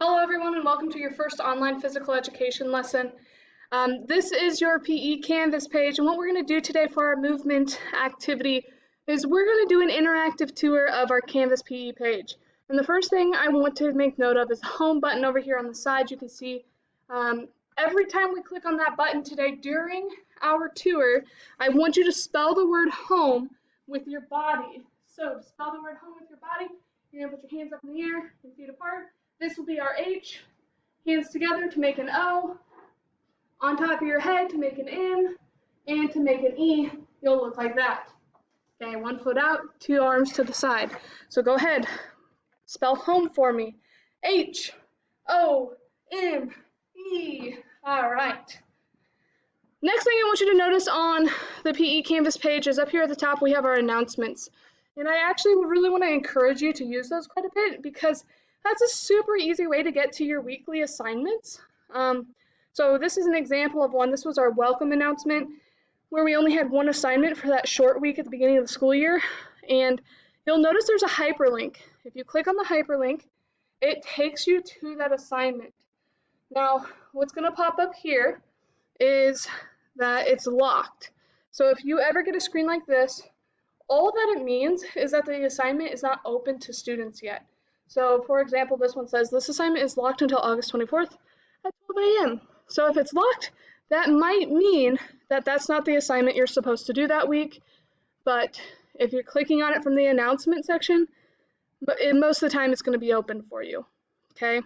Hello everyone and welcome to your first online physical education lesson. This is your PE Canvas page, and what we're going to do today for our movement activity is we're going to do an interactive tour of our Canvas PE page. And the first thing I want to make note of is the home button over here on the side. You can see every time we click on that button today during our tour, I want you to spell the word home with your body. So to spell the word home with your body, you're going to put your hands up in the air and feet apart. This will be our H, hands together to make an O, on top of your head to make an M, and to make an E, you'll look like that. Okay, 1 foot out, 2 arms to the side. So go ahead, spell home for me. H, O, M, E. All right. Next thing I want you to notice on the PE Canvas page is up here at the top we have our announcements. And I actually really want to encourage you to use those quite a bit because that's a super easy way to get to your weekly assignments. So this is an example of one. This was our welcome announcement where we only had one assignment for that short week at the beginning of the school year. And you'll notice there's a hyperlink. If you click on the hyperlink, it takes you to that assignment. Now, what's going to pop up here is that it's locked. So if you ever get a screen like this, all that it means is that the assignment is not open to students yet. So for example, this one says this assignment is locked until August 24th at 12 a.m. So if it's locked, that might mean that that's not the assignment you're supposed to do that week. But if you're clicking on it from the announcement section, most of the time it's going to be open for you. Okay.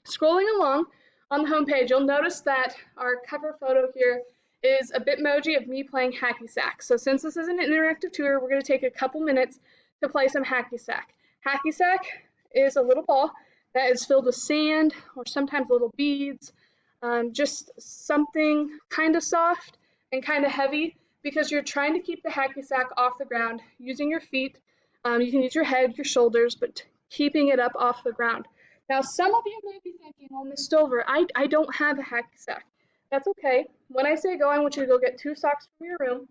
Scrolling along on the home page, you'll notice that our cover photo here is a Bitmoji of me playing hacky sack. So since this is an interactive tour, we're going to take a couple minutes to play some hacky sack. Hacky sack is a little ball that is filled with sand or sometimes little beads, just something kind of soft and kind of heavy because you're trying to keep the hacky sack off the ground using your feet. You can use your head, your shoulders, but keeping it up off the ground. Now, some of you may be thinking, well, Miss Stover, I don't have a hacky sack. That's okay. When I say go, I want you to go get 2 socks from your room,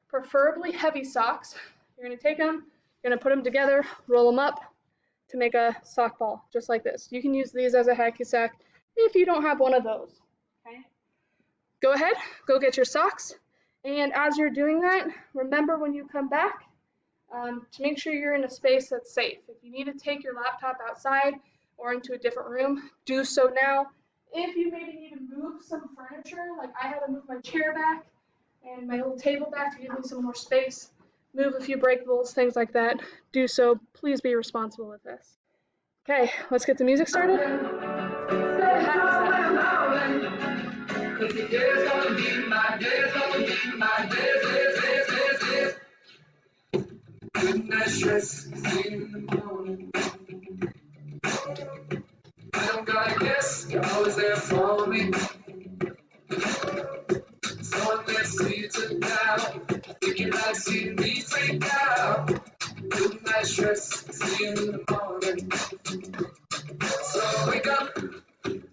preferably heavy socks. You're going to take them, you're going to put them together, roll them up to make a sock ball, just like this. You can use these as a hacky sack if you don't have one of those. Okay? Go ahead, go get your socks, and as you're doing that, remember when you come back to make sure you're in a space that's safe. If you need to take your laptop outside or into a different room, do so now. If you maybe need to move some furniture, like I had to move my chair back and my little table back to give me some more space, move a few breakables, things like that, do so. Please be responsible with this. Okay, let's get the music started. I don't gotta guess, you're always there for me. So let's see it now. Think you might see me freak out. Good night stress, see you in the morning. So I wake up,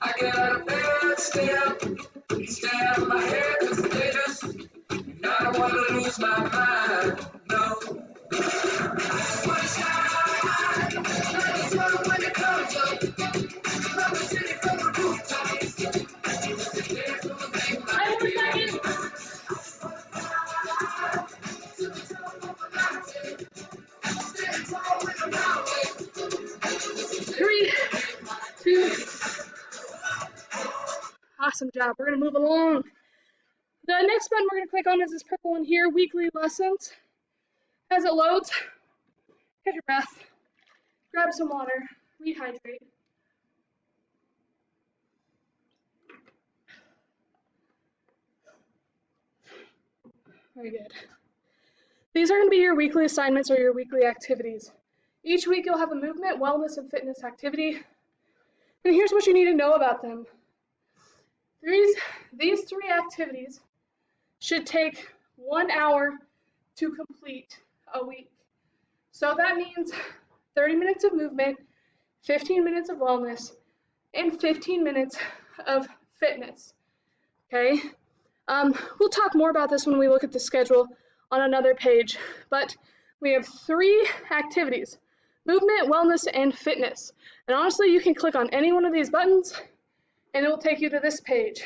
I get out of bed, stay up, stay out of my head, cause it's dangerous. And I don't wanna lose my mind, no. What is high? Let the sun when it comes up. Love the city from the rooftops. Three, two, awesome job. We're going to move along. The next button we're going to click on is this purple one here, weekly lessons. As it loads, catch your breath, grab some water, rehydrate. Very good. These are going to be your weekly assignments or your weekly activities. Each week you'll have a movement, wellness, and fitness activity. And here's what you need to know about them. These 3 activities should take 1 hour to complete a week. So that means 30 minutes of movement, 15 minutes of wellness, and 15 minutes of fitness. Okay? We'll talk more about this when we look at the schedule on another page, but we have 3 activities. movement, wellness, and fitness. And honestly, you can click on any one of these buttons and it will take you to this page.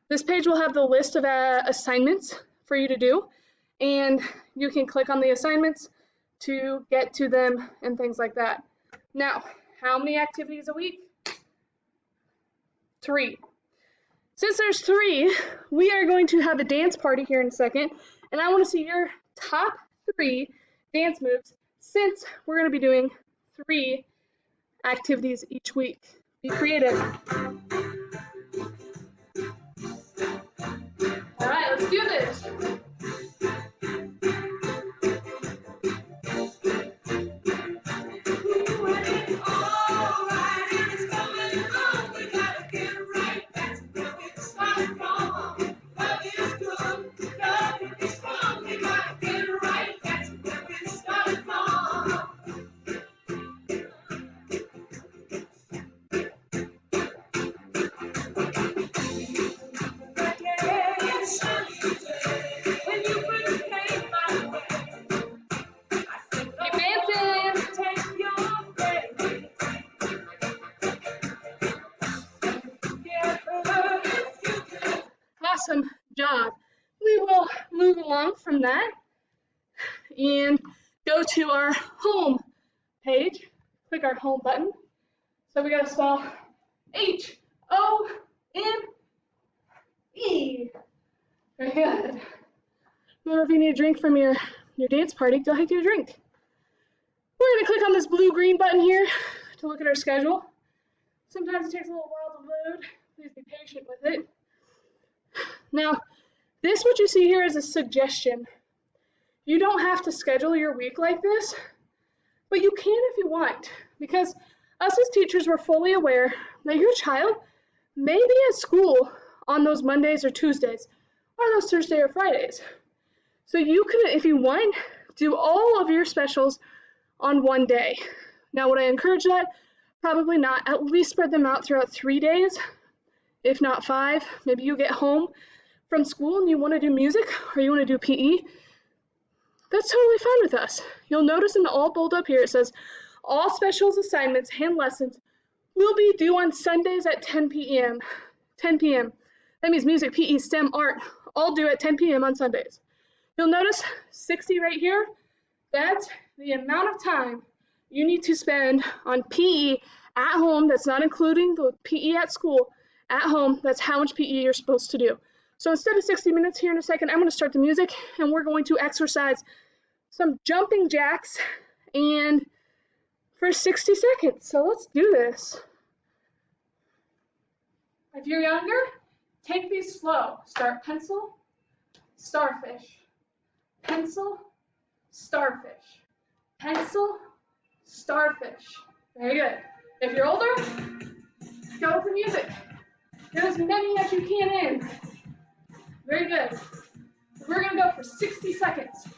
This page will have the list of assignments for you to do, and you can click on the assignments to get to them and things like that. Now, how many activities a week? 3. Since there's 3, we are going to have a dance party here in a second, and I want to see your top 3 dance moves since we're going to be doing 3 activities each week. Be creative. All right, let's do this. Awesome job. We will move along from that and go to our home page. Click our home button. So we got to spell H-O-M-E. Very good. Remember, if you need a drink from your dance party, go ahead and get a drink. We're going to click on this blue-green button here to look at our schedule. Sometimes it takes a little while to load. Please be patient with it. Now, what you see here is a suggestion. You don't have to schedule your week like this, but you can if you want, because us as teachers were fully aware that your child may be at school on those Mondays or Tuesdays, or those Thursday or Fridays. So you can, if you want, do all of your specials on one day. Now, would I encourage that? Probably not. At least spread them out throughout 3 days, if not 5. Maybe you get home from school and you want to do music or you want to do PE. That's totally fine with us. You'll notice in the all bold up here it says all specials, assignments, and lessons will be due on Sundays at 10 p.m. 10 p.m. That means music, PE, STEM, art, all due at 10 p.m. on Sundays. You'll notice 60 right here. That's the amount of time you need to spend on PE at home. That's not including the PE at school. At home, that's how much PE you're supposed to do. So instead of 60 minutes here in a second, I'm going to start the music and we're going to exercise some jumping jacks and for 60 seconds. So let's do this. If you're younger, take these slow. Start pencil, starfish, pencil, starfish, pencil, starfish. Very good. If you're older, go with the music. Get as many as you can in. Very good. We're going to go for 60 seconds.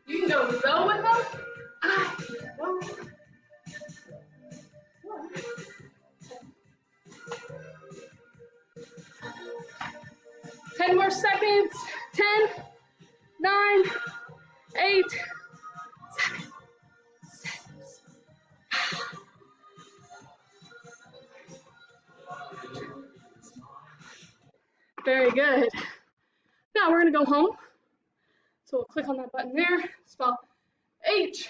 You can go low with them. High, low. 10 more seconds. 10, 9, 8, 7, 6. Very good. Now we're going to go home. So we'll click on that button there. Spell H-O-M-E.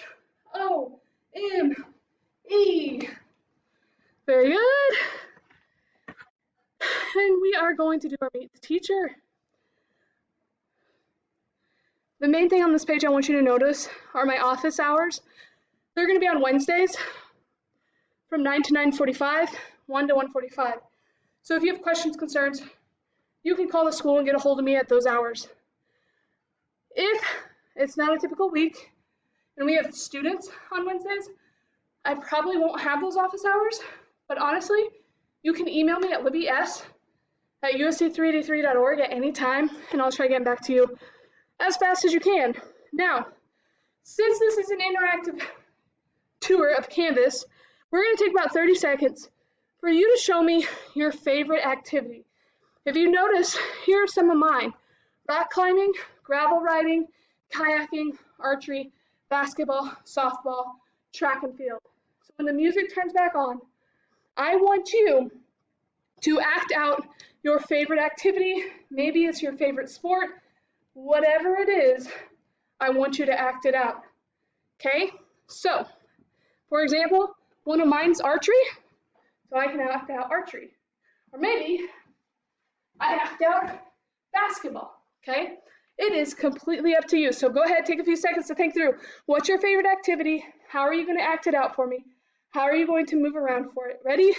Very good. And we are going to do our Meet the Teacher. The main thing on this page I want you to notice are my office hours. They're going to be on Wednesdays from 9 to 9:45, 1 to 1:45. So if you have questions, concerns, you can call the school and get a hold of me at those hours. If it's not a typical week and we have students on Wednesdays, I probably won't have those office hours, but honestly, you can email me at libbyS@usc383.org at any time, and I'll try getting back to you as fast as you can. Now, since this is an interactive tour of Canvas, we're going to take about 30 seconds for you to show me your favorite activity. If you notice, here are some of mine: rock climbing, gravel riding, kayaking, archery, basketball, softball, track and field. So when the music turns back on, I want you to act out your favorite activity. Maybe it's your favorite sport. Whatever it is, I want you to act it out. Okay? So, for example, one of mine's archery, so I can act out archery. Or maybe I act out basketball. Okay? It is completely up to you. So go ahead, take a few seconds to think through. What's your favorite activity? How are you going to act it out for me? How are you going to move around for it? Ready?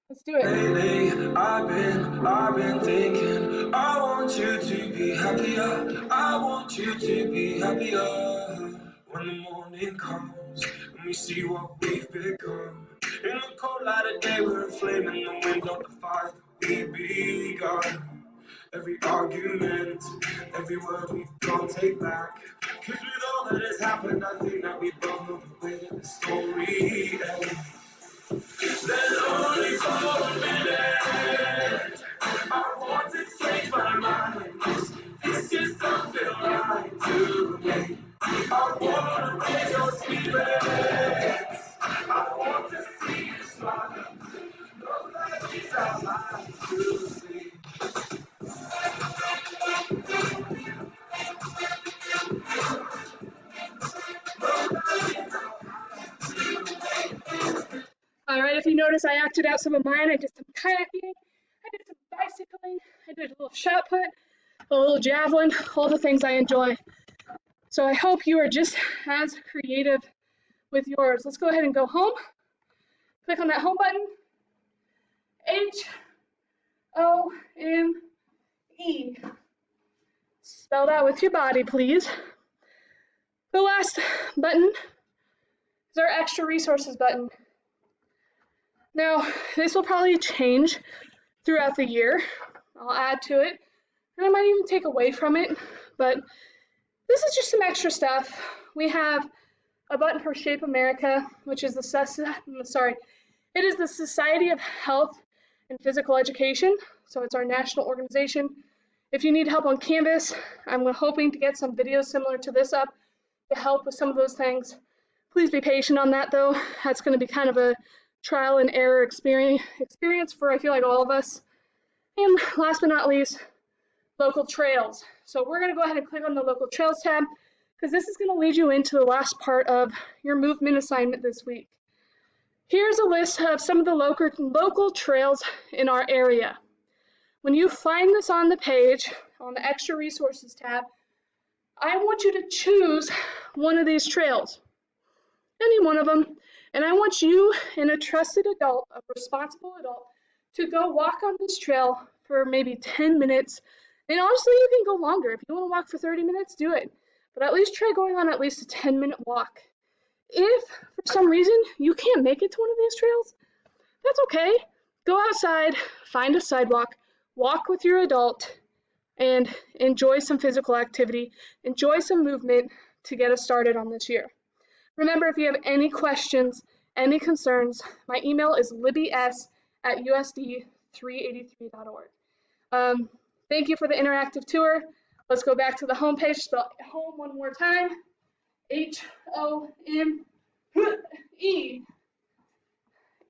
Let's do it. Lately, I've been thinking, I want you to be happier. I want you to be happier. When the morning comes and we see what we've become. In the cold light of day, we're a flame in the wind of the fire we begun. Every argument, every word we can't take back. 'Cause with all that has happened, I think that we both know the way that the story ends. There's only for a minute. I want to change my mind. This just don't feel right to me. I wanna raise your spirits. I want to see you smile. Know that these are mine to see. All right, if you notice, I acted out some of mine. I did some kayaking, I did some bicycling, I did a little shot put, a little javelin, all the things I enjoy. So I hope you are just as creative with yours. Let's go ahead and go home. Click on that home button. H-O-M-E. Spell that with your body, please. The last button is our extra resources button. Now, this will probably change throughout the year. I'll add to it, and I might even take away from it, but this is just some extra stuff. We have a button for Shape America, which is the Society of Health and Physical Education, so it's our national organization. If you need help on Canvas, I'm hoping to get some videos similar to this up to help with some of those things. Please be patient on that, though. That's going to be kind of a trial and error experience for, I feel like, all of us. And last but not least, local trails. So we're going to go ahead and click on the local trails tab, because this is going to lead you into the last part of your movement assignment this week. Here's a list of some of the local trails in our area. When you find this on the page, on the extra resources tab, I want you to choose one of these trails, any one of them, and I want you and a trusted adult, a responsible adult, to go walk on this trail for maybe 10 minutes. And honestly, you can go longer. If you want to walk for 30 minutes, do it. But at least try going on at least a 10-minute walk. If for some reason you can't make it to one of these trails, that's okay. Go outside, find a sidewalk, walk with your adult, and enjoy some physical activity, enjoy some movement to get us started on this year. Remember, if you have any questions, any concerns, my email is libbys@usd383.org. Thank you for the interactive tour. Let's go back to the home page. Spell home one more time. H-O-M-E.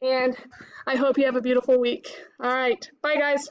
And I hope you have a beautiful week. All right. Bye, guys.